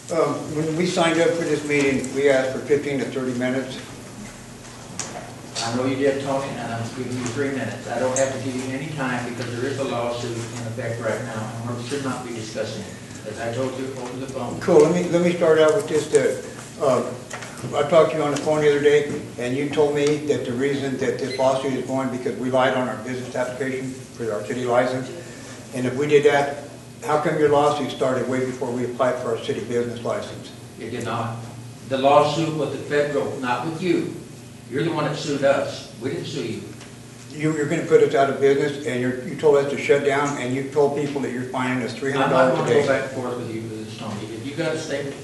When we signed up for this meeting, we asked for 15 to 30 minutes. I know you did, Tony, and I'm giving you 3 minutes. I don't have to give you any time because there is a lawsuit in effect right now, and we should not be discussing it. As I told you over the phone. Cool, let me start out with this. I talked to you on the phone the other day, and you told me that the reason that this lawsuit is going because we lied on our business application for our city license. And if we did that, how come your lawsuit started way before we applied for our city business license? It did not. The lawsuit was the federal, not with you. You're the one that sued us. We didn't sue you. You're going to put us out of business, and you told us to shut down, and you told people that you're fining us $300 I'm not a going to day. go back and forth with you, Tony. If you got a statement,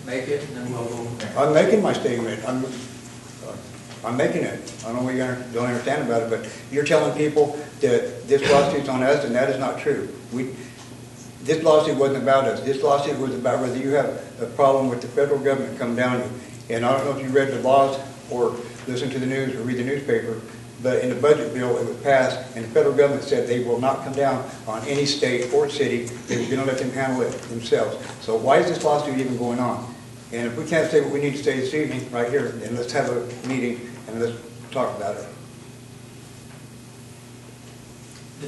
make it, and then we'll go from there. I'm making my statement. I'm making it. I don't know what you don't understand about it, but you're telling people that this lawsuit's on us, and that is not true. This lawsuit wasn't about us. This lawsuit was about whether you have a problem with the federal government come down you. And I don't know if you read the laws or listen to the news or read the newspaper, but in the budget bill it was passed, and the federal government said they will not come down on any state or city. They're going to let them handle it themselves. So why is this lawsuit even going on? And if we can't say what we need to say this evening right here, then let's have a meeting and let's talk about it.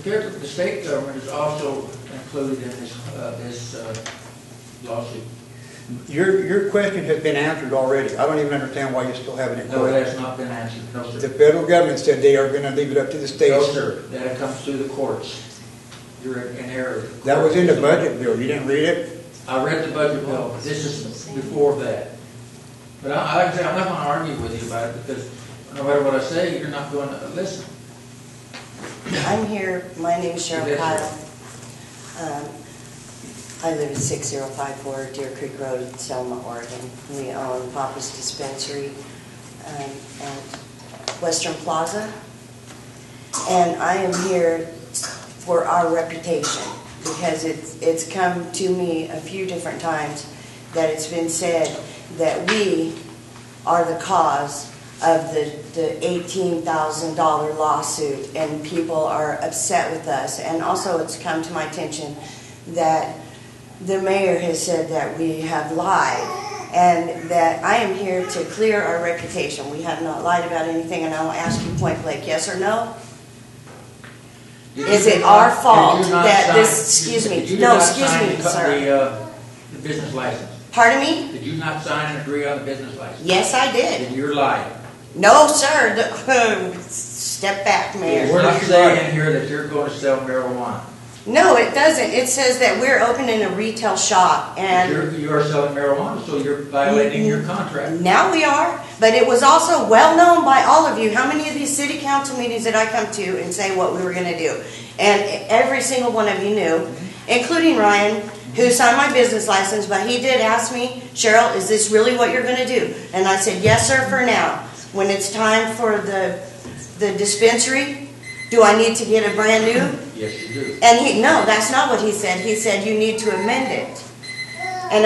The state government is also included in this lawsuit. Your question has been answered already. I don't even understand why you still haven't it. No, it has not been answered. No, sir. The federal government said they are going to leave it up to the states. No, sir. That comes through the courts. You're in error. That was in the budget bill. You didn't read it? I read the budget bill. This is before that. But I'm not going to argue with you about it because no matter what I say, you're not going to listen. I'm here. My name is Cheryl Yes, Kiel. I live at 6054 Deer Creek Road, Selma, Oregon. We own Papa's Dispensary at Western Plaza. And I am here for our reputation because it's come to me a few different times that it's been said that we are the cause of the $18,000 lawsuit, and people are upset with us. And also it's come to my attention that the mayor has said that we have lied, and that I am here to clear our reputation. We have not lied about anything, and I will ask you point blank, yes or no? Is it our fault that this, excuse me, no, excuse me, sir. The business license. Pardon me? Did you not sign and agree on the business license? Yes, I did. Then you're lying. No, sir. Step back, Mayor. We're not saying here that you're going to sell marijuana. No, it doesn't. It says that we're opening a retail shop, and You are selling marijuana, so you're violating your contract. now we are. But it was also well known by all of you. How many of these city council meetings did I come to and say what we were going to do? And every single one of you knew, including Ryan, who signed my business license, but he did ask me, Cheryl, is this really what you're going to do? And I said, yes, sir, for now. When it's time for the dispensary, do I need to get a brand new? Yes, you do. And no, that's not what he said. He said, you need to amend it. And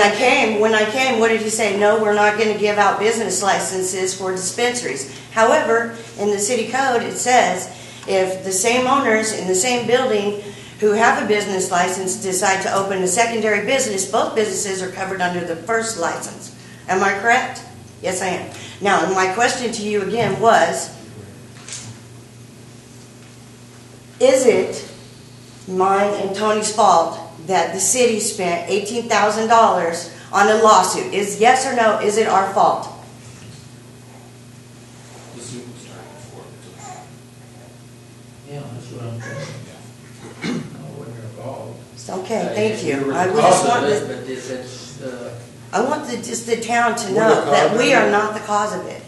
when I came, what did he say? No, we're not going to give out business licenses for dispensaries. However, in the city code, it says, if the same owners in the same building who have a business license decide to open a secondary business, both businesses are covered under the first license. Am I correct? Yes, I am. Now, my question to you again was, is it mine and Tony's fault that the city spent $18,000 on a lawsuit? Is yes or no, is it our fault? Yeah, that's what I'm saying. I wasn't involved. It's okay, thank you. were I the would cause just of want it, the, but it's, I want just the town to We're know the cause that of we it. are not the cause of it.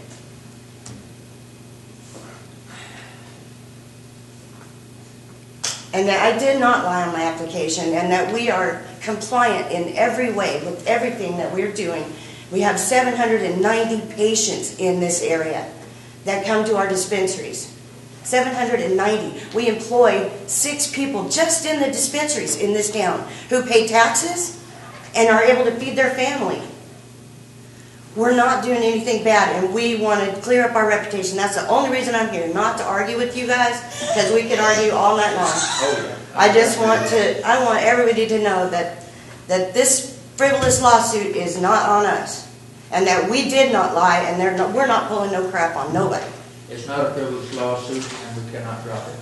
And that I did not lie on my application, and that we are compliant in every way with everything that we're doing. We have 790 patients in this area that come to our dispensaries. 790. We employ 6 people just in the dispensaries in this town who pay taxes and are able to feed their family. We're not doing anything bad, and we want to clear up our reputation. That's the only reason I'm here, not to argue with you guys, because we could argue all night long. oh, yeah. I want everybody to know that this frivolous lawsuit is not on us. And that we did not lie, and we're not pulling no crap on nobody. It's not a frivolous lawsuit, and we cannot drop it.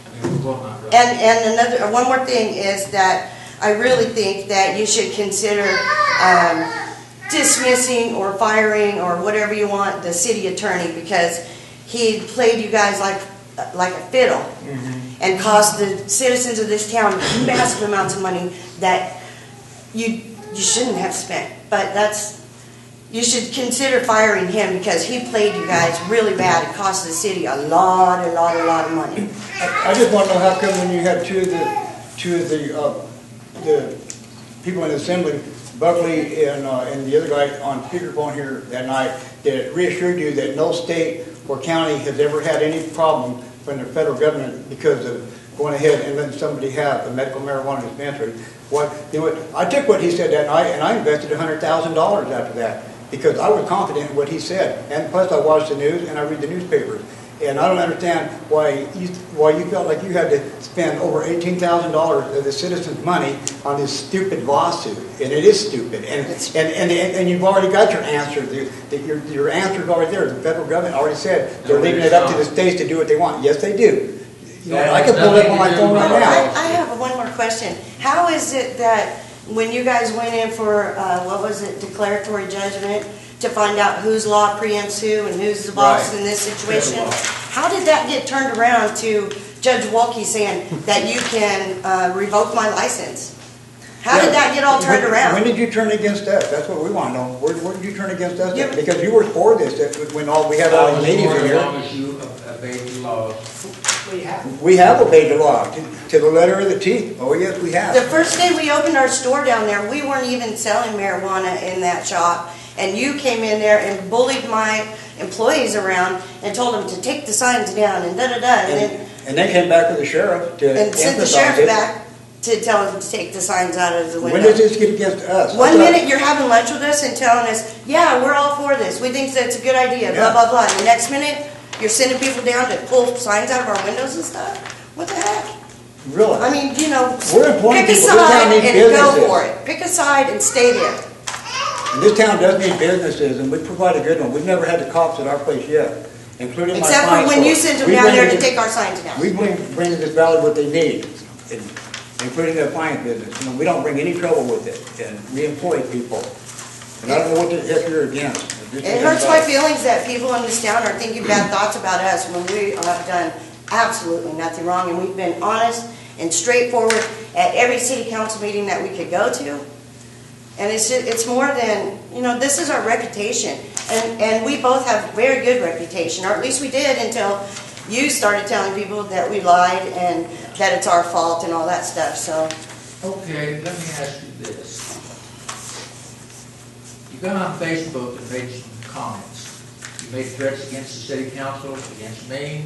I mean, we will not drop it. And one more thing is that I really think that you should consider dismissing or firing or whatever you want the city attorney, because he played you guys like a fiddle and cost the citizens of this town massive amounts of money that you shouldn't have spent. But you should consider firing him, because he played you guys really bad. It cost the city a lot of money. I just want to know how come when you had two of the people in the assembly, Buckley and the other guy on speakerphone here that night, that reassured you that no state or county has ever had any problem from the federal government because of going ahead and letting somebody have a medical marijuana dispensary. I took what he said that night and I invested $100,000 after that, because I was confident in what he said. And plus I watch the news and I read the newspapers. And I don't understand why you felt like you had to spend over $18,000 of the citizens' money on this stupid lawsuit. And it is stupid. And you've already got your answer. Your answer's already there. The federal government already said they're leaving it up to the states to do what they want. Yes, they do. You know, I can pull it up on my phone right now. I have one more question. How is it that when you guys went in for, declaratory judgment, to find out whose law preempts who and who's the boss in this situation, how did that get turned around to Judge Wolke saying that you can revoke my license? How did that get all turned around? When did you turn against us? That's what we want to know. Where did you turn against us? Because you were for this when we had all the ladies in here. As long as you obeyed the laws. We have obeyed the law to the letter of the T. Oh yes, we have. The first day we opened our store down there, we weren't even selling marijuana in that shop. And you came in there and bullied my employees around and told them to take the signs down and da-da-da. And they came back with the sheriff to and sent the sheriff back to tell them to take the signs out of the window. When does this get against us? One minute you're having lunch with us and telling us, yeah, we're all for this. We think that's a good idea, blah, blah, blah. And the next minute, you're sending people down to pull signs out of our windows and stuff? What the heck? Really? I mean, you know, pick a side and go for it. Pick a side and stay there. And this town does need businesses, and we provide a good one. We've never had the cops at our place yet, including my except for when you sent them down there to take our signs down. We bring to this valley what they need, including the appliance business. You know, we don't bring any trouble with it, and we employ people. And I don't know what the heck you're against. It hurts my feelings that people in this town are thinking bad thoughts about us when we have done absolutely nothing wrong, and we've been honest and straightforward at every city council meeting that we could go to. And it's more than, you know, this is our reputation. And we both have a very good reputation, or at least we did until you started telling people that we lied and that it's our fault and all that stuff, so. Okay, let me ask you this. You got on Facebook and made some comments. You made threats against the city council, against me,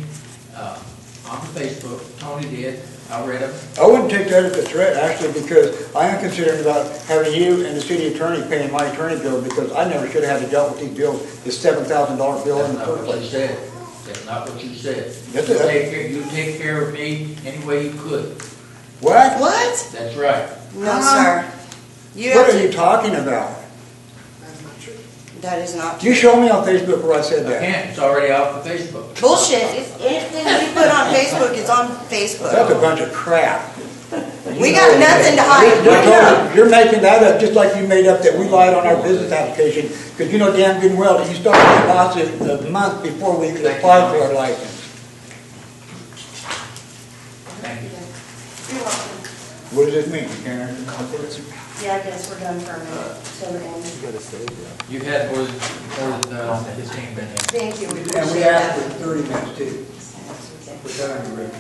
on the Facebook. Tony did. I read them. I wouldn't take that as a threat, actually, because I am concerned about having you and the city attorney paying my attorney bill, because I never should have had to deal with these bills, this $7,000 bill in the first place. That's not what you said. Yes, You take care of me any way you could. What? What? That's right. No, sir. What are you talking about? That is not true. You show me on Facebook where I said I that. can't. It's already off the Facebook. Bullshit. Anything we put on Facebook is on Facebook. That's a bunch of crap. We got nothing to hide. You're making that up just like you made up that we lied on our business application, because you know damn good and well that you started the lawsuit a month before we applied for our license. Thank you. You're welcome. What does this mean, Karen? Yeah, I guess we're done for a minute. So we're in. You've had more than 15 minutes. Thank you. We And appreciate we asked that. for 30 minutes too. Okay. We're done, Rick.